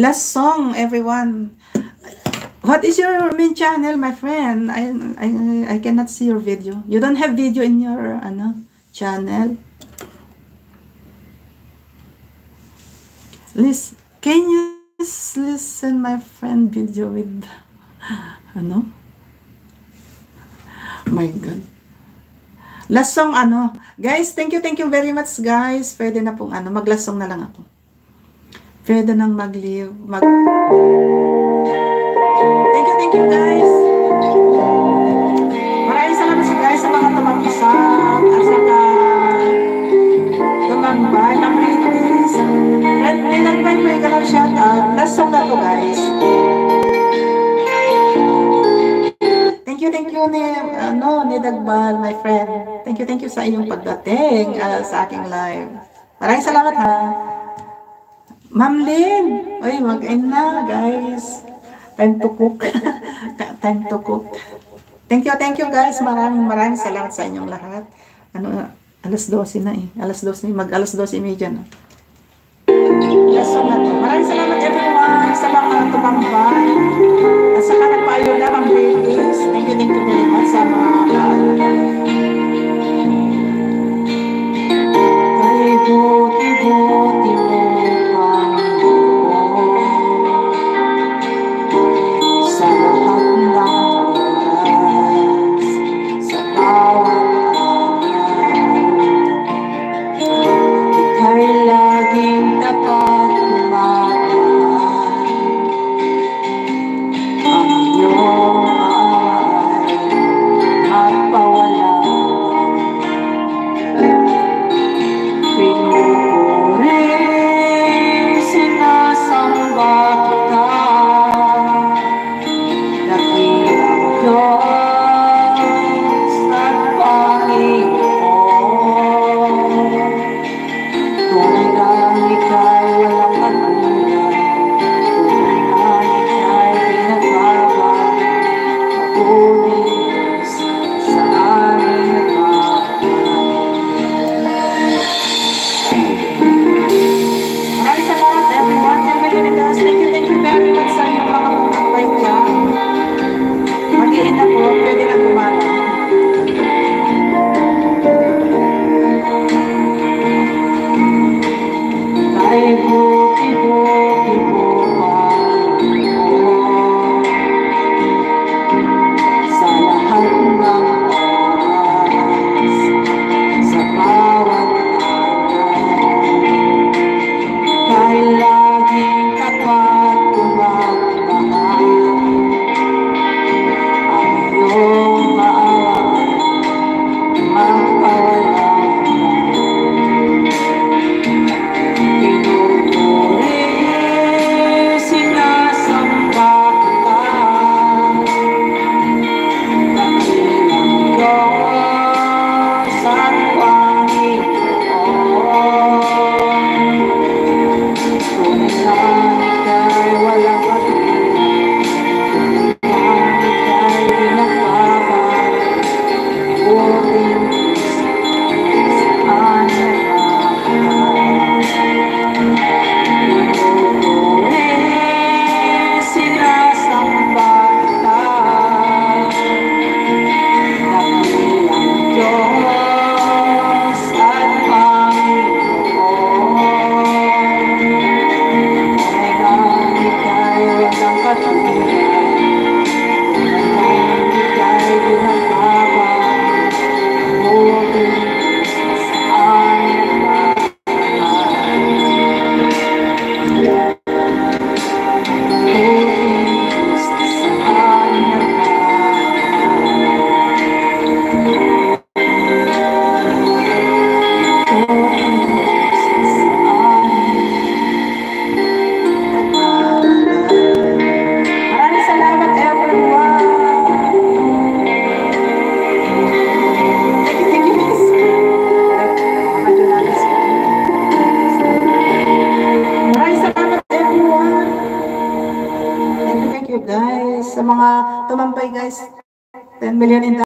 Last song, everyone. What is your main channel, my friend? I cannot see your video. You don't have video in your channel. Can you listen my friend video with my God. Last song guys, thank you very much guys. Pwede na pong mag-last song na lang ako. Pwede nang mag-live, Thank you guys. Maraming salamat guys sa mga tumag-usap at saka tumambay ng ladies. May nag-bye ka lang shout out. Last song na to guys. Thank you ni Dagbal, my friend. Thank you sa inyong pagdating sa aking live. Maraming salamat ha. Ma'am Lynn, oy, mag-end na guys. Time to cook. Time to cook. Thank you guys. Maraming salamat sa inyong lahat. Alas 12 na eh. Mag-alas 12:30 na. Yes, so na to. Maraming salamat everyone sa mga tumambay. At saka nagpaayo na ang ladies. Thank you very much sa mga guys, sa mga tumambay guys, 10 million in